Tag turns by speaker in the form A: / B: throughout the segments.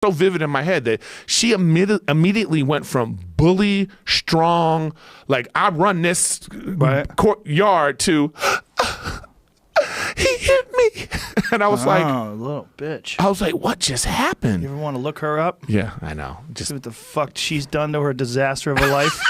A: so vivid in my head that she immediately went from bully, strong, like I run this courtyard to he hit me. And I was like,
B: oh, little bitch.
A: I was like, what just happened?
B: You ever want to look her up?
A: Yeah, I know. Just
B: see what the fuck she's done to her disaster of her life.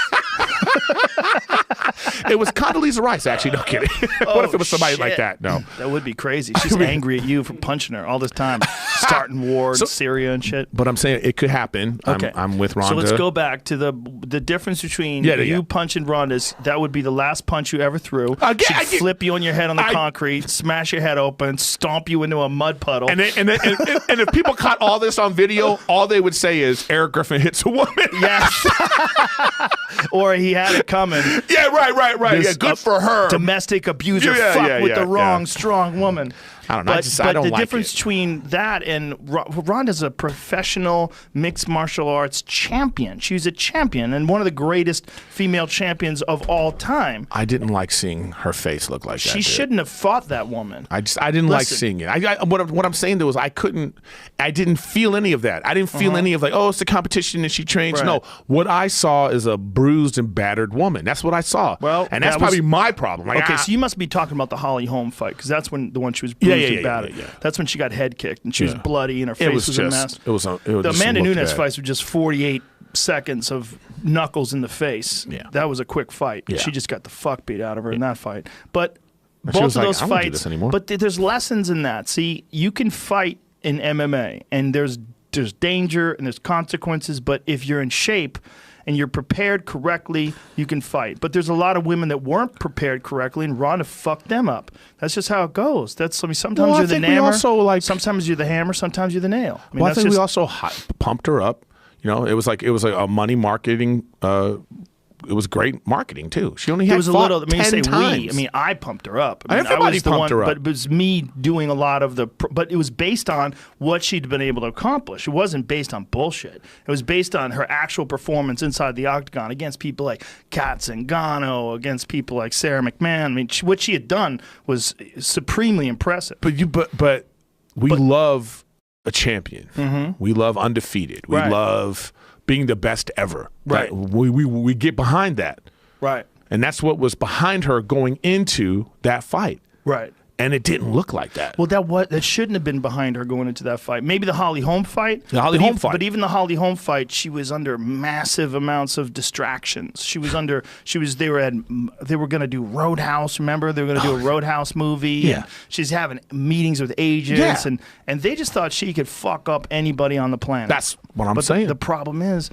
A: It was Condoleezza Rice, actually. No kidding. What if it was somebody like that? No.
B: That would be crazy. She's angry at you for punching her all this time, starting war in Syria and shit.
A: But I'm saying it could happen.
B: Okay.
A: I'm with Rhonda.
B: So let's go back to the difference between you punching Rhonda's. That would be the last punch you ever threw. She'd flip you on your head on the concrete, smash your head open, stomp you into a mud puddle.
A: And if people caught all this on video, all they would say is Eric Griffin hits a woman.
B: Yes. Or he had it coming.
A: Yeah, right. Yeah, good for her.
B: Domestic abuser with the wrong, strong woman.
A: I don't know.
B: But
A: I don't
B: the
A: like
B: difference between that and Rhonda's a professional mixed martial arts champion. She's a champion and one of the greatest female champions of all time.
A: I didn't like seeing her face look like that.
B: She shouldn't have fought that woman.
A: I didn't like seeing it. What I'm saying though is I didn't feel any of that. I didn't feel any of like, oh, it's a competition and she trains. Right. No, what I saw is a bruised and battered woman. That's what I saw. Well, and that's probably my problem. Like,
B: okay, so you must be talking about the Holly Holm fight because that's when the one she was bruised. Yeah. That's when she got head kicked and she was bloody and her face was a mess. The Amanda Nunes fights were just 48 seconds of knuckles in the face. Yeah. That was a quick fight. Yeah. She just got the fuck beat out of her in that fight. But both of those fights, but there's lessons in that. See, you can fight in MMA and there's danger and there's consequences, but if you're in shape and you're prepared correctly, you can fight. But there's a lot of women that weren't prepared correctly, and Ronda fucked them up. That's just how it goes. Sometimes you're the hammer, sometimes you're the hammer, sometimes you're the nail.
A: I think we also pumped her up. You know, it was like a money marketing. It was great marketing too. She only had fought 10 times.
B: I pumped her up.
A: Everybody pumped her up.
B: But it was me doing a lot of the. But it was based on what she'd been able to accomplish. It wasn't based on bullshit. It was based on her actual performance inside the octagon against people like Kat Zingano, against people like Sarah McMahon. I mean, what she had done was supremely impressive.
A: But we love a champion. Mm-hmm. We love undefeated. We love being the best ever.
B: Right.
A: We get behind that.
B: Right.
A: And that's what was behind her going into that fight.
B: Right.
A: And it didn't look like that.
B: Well, that shouldn't have been behind her going into that fight. Maybe the Holly Holm fight. But even the Holly Holm fight, she was under massive amounts of distractions. They were going to do Roadhouse, remember? They were going to do a Roadhouse movie.
A: Yeah.
B: And she's having meetings with agents and they just thought she could fuck up anybody on the planet.
A: That's what I'm saying.
B: The problem is,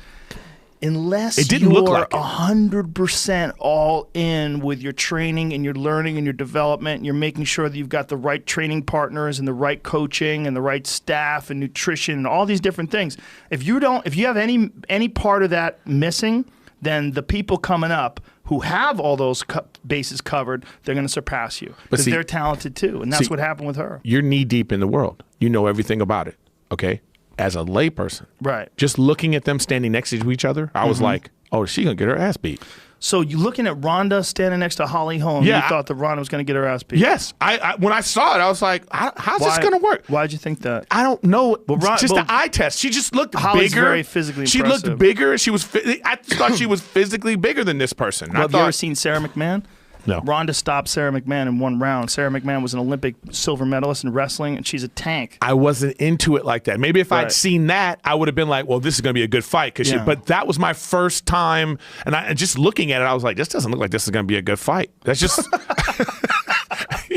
B: unless you're 100% all in with your training and your learning and your development, and you're making sure that you've got the right training partners and the right coaching and the right staff and nutrition and all these different things. If you have any part of that missing, then the people coming up who have all those bases covered, they're going to surpass you because they're talented too, and that's what happened with her.
A: You're knee deep in the world. You know everything about it. Okay. As a layperson,
B: right?
A: Just looking at them standing next to each other, I was like, "Oh, she's gonna get her ass beat."
B: So you looking at Ronda standing next to Holly Holm, you thought that Ronda was gonna get her ass beat?
A: Yes, I when I saw it, I was like, "How's this gonna work?"
B: Why'd you think that?
A: I don't know. Just the eye test. She just looked
B: Holly's
A: bigger.
B: Very physically
A: she
B: impressive.
A: Looked bigger. I thought she was physically bigger than this person.
B: Have you ever seen Sarah McMahon?
A: No.
B: Ronda stopped Sarah McMahon in one round. Sarah McMahon was an Olympic silver medalist in wrestling, and she's a tank.
A: I wasn't into it like that. Maybe if I'd seen that, I would have been like, well, this is going to be a good fight. But that was my first time, and just looking at it, I was like, this doesn't look like this is going to be a good fight. That's just...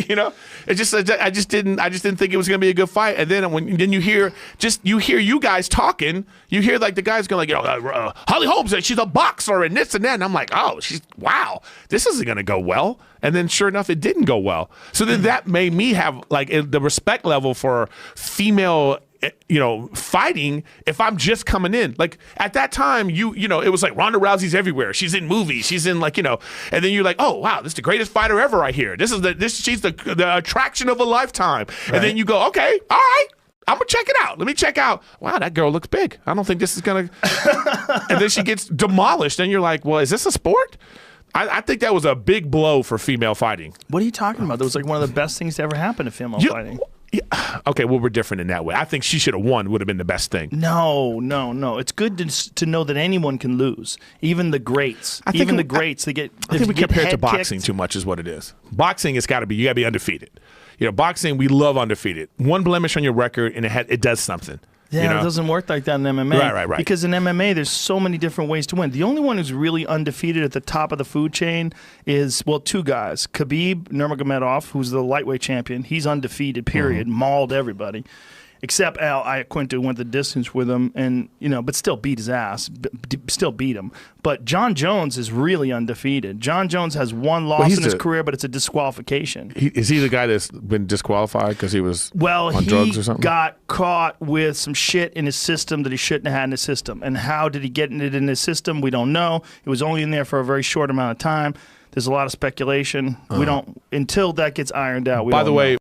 A: You know, I just didn't think it was going to be a good fight. And then you hear you guys talking. You hear like the guys going like, Holly Holm said she's a boxer and this and that. And I'm like, oh, wow, this isn't going to go well. And then sure enough, it didn't go well. So then that made me have like the respect level for female, fighting. If I'm just coming in, like at that time, it was like Ronda Rousey's everywhere. She's in movies. She's in and then you're like, oh wow, this is the greatest fighter ever right here. She's the attraction of a lifetime. Right. And then you go, okay, all right. I'm going to check it out. Let me check out. Wow, that girl looks big. I don't think this is going to... And then she gets demolished. And you're like, well, is this a sport? I think that was a big blow for female fighting.
B: What are you talking about? That was like one of the best things to ever happen to female fighting.
A: Okay, well, we're different in that way. I think she should have won. Would have been the best thing.
B: No. It's good to know that anyone can lose, even the greats. They get.
A: I think we compare it to boxing too much, is what it is. Boxing, it's got to be. You got to be undefeated. Boxing, we love undefeated. One blemish on your record, and it does something.
B: Yeah, it doesn't work like that in MMA.
A: Right.
B: Because in MMA, there's so many different ways to win. The only one who's really undefeated at the top of the food chain is, two guys. Khabib Nurmagomedov, who's the lightweight champion. He's undefeated, period. Mauled everybody. Except Al Iaquinta went the distance with him, and but still beat his ass. Still beat him. But John Jones is really undefeated. John Jones has one loss in his career, but it's a disqualification.
A: Is he the guy that's been disqualified because he was on drugs or something?
B: He got caught with some shit in his system that he shouldn't have had in his system. And how did he get it in his system? We don't know. It was only in there for a very short amount of time. There's a lot of speculation. We don't until that gets ironed out.
A: By the way.